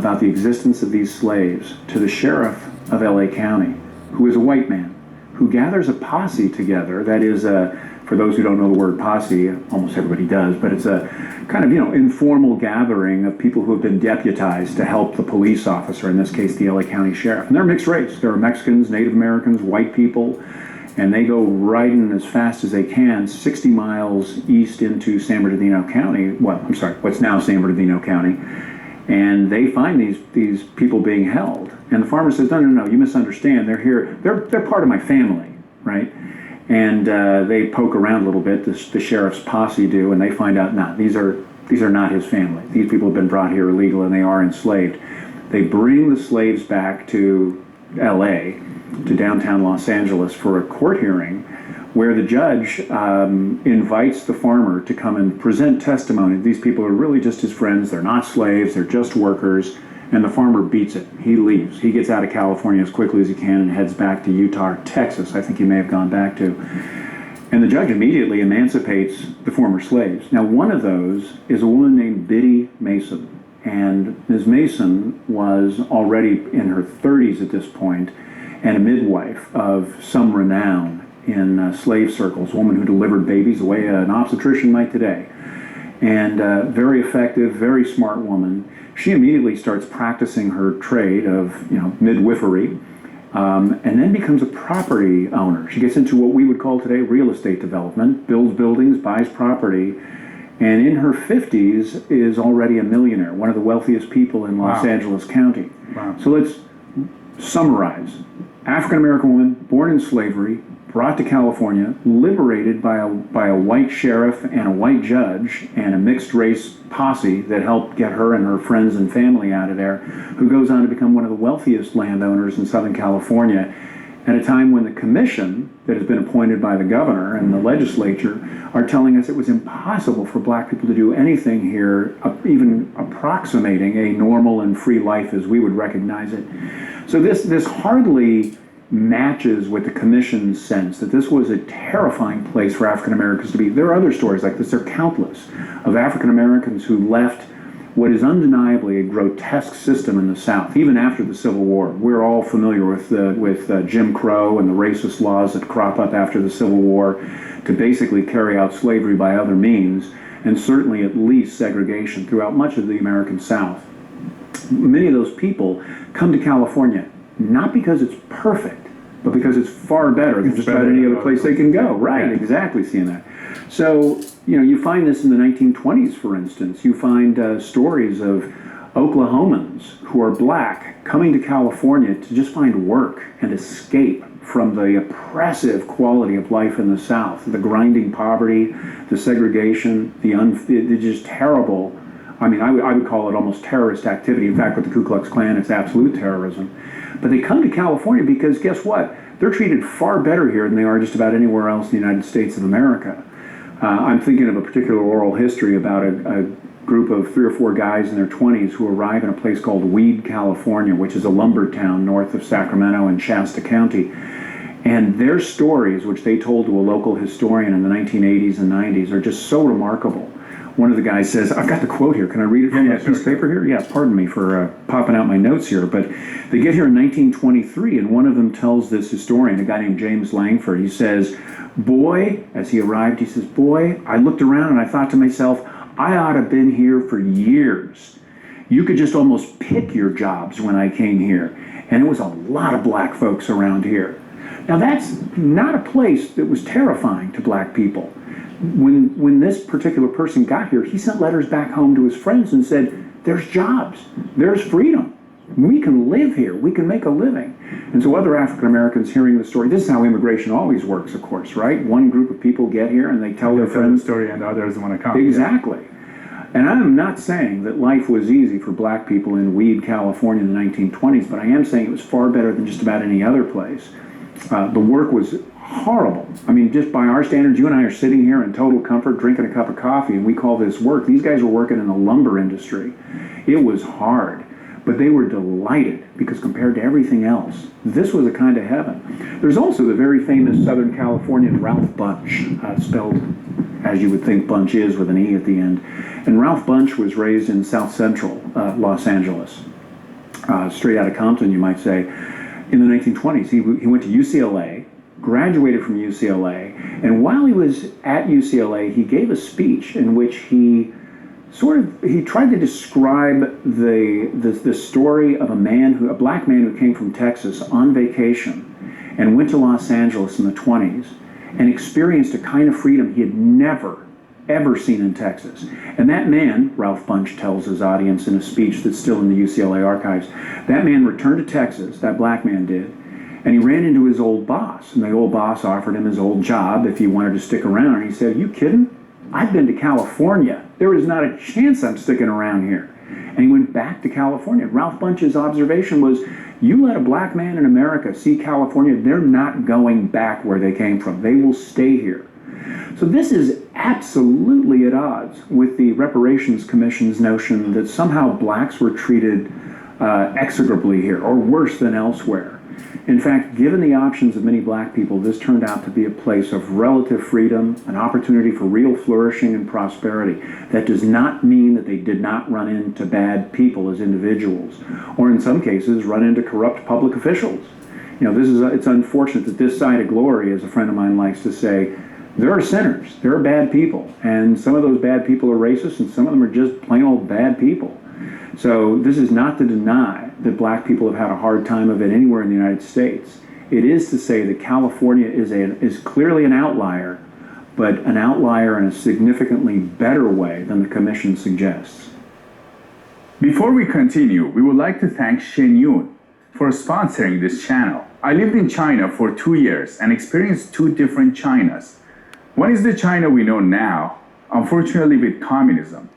about the existence of these slaves to the sheriff of LA County, who is a white man, who gathers a posse together. That is, for those who don't know the word posse, almost everybody does, but it's a kind of, informal gathering of people who have been deputized to help the police officer, in this case, the LA County sheriff. And they're mixed race. There are Mexicans, Native Americans, white people, and they go riding as fast as they can 60 miles east into San Bernardino County, what's now San Bernardino County, and they find these people being held. And the farmer says, no, you misunderstand. They're here. They're part of my family, right? And they poke around a little bit. The sheriff's posse do, and they find out, these are not his family. These people have been brought here illegal, and they are enslaved. They bring the slaves back to L.A., to downtown Los Angeles, for a court hearing, where the judge invites the farmer to come and present testimony. These people are really just his friends. They're not slaves. They're just workers. And the farmer beats it. He leaves. He gets out of California as quickly as he can and heads back to Utah, Texas, I think he may have gone back to. And the judge immediately emancipates the former slaves. Now, one of those is a woman named Biddy Mason. And Ms. Mason was already in her 30s at this point, and a midwife of some renown in slave circles, a woman who delivered babies the way an obstetrician might today. And very effective, very smart woman. She immediately starts practicing her trade of midwifery, and then becomes a property owner. She gets into what we would call today real estate development, builds buildings, buys property, and in her 50s is already a millionaire, one of the wealthiest people in Los Angeles County. Wow. So let's summarize. African-American woman, born in slavery, brought to California, liberated by a white sheriff and a white judge and a mixed race posse that helped get her and her friends and family out of there, who goes on to become one of the wealthiest landowners in Southern California at a time when the commission that has been appointed by the governor and the legislature are telling us it was impossible for black people to do anything here, even approximating a normal and free life as we would recognize it. So this hardly matches with the commission's sense that this was a terrifying place for African Americans to be. There are other stories like this. There are countless of African Americans who left what is undeniably a grotesque system in the South, even after the Civil War. We're all familiar with Jim Crow and the racist laws that crop up after the Civil War to basically carry out slavery by other means, and certainly at least segregation throughout much of the American South. Many of those people come to California not because it's perfect, but because it's far better than just about any other place they can go. Right, exactly, seeing that. So, you find this in the 1920s, for instance. You find stories of Oklahomans who are black coming to California to just find work and escape from the oppressive quality of life in the South, the grinding poverty, the segregation, the just terrible. I mean, I would call it almost terrorist activity. In fact, with the Ku Klux Klan, it's absolute terrorism. But they come to California because, guess what? They're treated far better here than they are just about anywhere else in the United States of America. I'm thinking of a particular oral history about a group of 3 or 4 guys in their 20s who arrive in a place called Weed, California, which is a lumber town north of Sacramento in Shasta County. And their stories, which they told to a local historian in the 1980s and 90s, are just so remarkable. One of the guys says, I've got the quote here. Can I read it from that piece of paper here? Yeah, pardon me for popping out my notes here. But they get here in 1923, and one of them tells this historian, a guy named James Langford, he says, boy, as he arrived, he says, boy, I looked around and I thought to myself, I ought to have been here for years. You could just almost pick your jobs when I came here. And it was a lot of black folks around here. Now, that's not a place that was terrifying to black people. When this particular person got here, he sent letters back home to his friends and said, there's jobs, there's freedom. We can live here, we can make a living. And so other African Americans hearing the story, this is how immigration always works, of course, right? One group of people get here and they tell their friends the story and others want to come. Exactly. And I'm not saying that life was easy for black people in Weed, California in the 1920s, but I am saying it was far better than just about any other place. The work was horrible. I mean, just by our standards, you and I are sitting here in total comfort, drinking a cup of coffee, and we call this work. These guys were working in the lumber industry. It was hard, but they were delighted because compared to everything else, this was a kind of heaven. There's also the very famous Southern Californian Ralph Bunche, spelled as you would think Bunch is with an E at the end. And Ralph Bunche was raised in South Central Los Angeles. straight out of Compton, you might say, in the 1920s. He went to UCLA, graduated from UCLA, and while he was at UCLA, he gave a speech in which he tried to describe the story of a black man who came from Texas on vacation and went to Los Angeles in the 20s and experienced a kind of freedom he had never ever seen in Texas. And that man, Ralph Bunche tells his audience in a speech that's still in the UCLA archives, that man returned to Texas, that black man did, and he ran into his old boss. And the old boss offered him his old job if he wanted to stick around. And he said, "Are you kidding? I've been to California. There is not a chance I'm sticking around here." And he went back to California. Ralph Bunche's observation was, you let a black man in America see California, they're not going back where they came from. They will stay here. So this is absolutely at odds with the Reparations Commission's notion that somehow blacks were treated execrably here, or worse than elsewhere. In fact, given the options of many black people, this turned out to be a place of relative freedom, an opportunity for real flourishing and prosperity. That does not mean that they did not run into bad people as individuals, or in some cases run into corrupt public officials. You know, it's unfortunate that this side of glory, as a friend of mine likes to say, there are sinners, there are bad people, and some of those bad people are racist, and some of them are just plain old bad people. So this is not to deny that black people have had a hard time of it anywhere in the United States. It is to say that California is clearly an outlier, but an outlier in a significantly better way than the Commission suggests. Before we continue, we would like to thank Shen Yun for sponsoring this channel. I lived in China for 2 years and experienced two different Chinas. One is the China we know now, unfortunately with communism,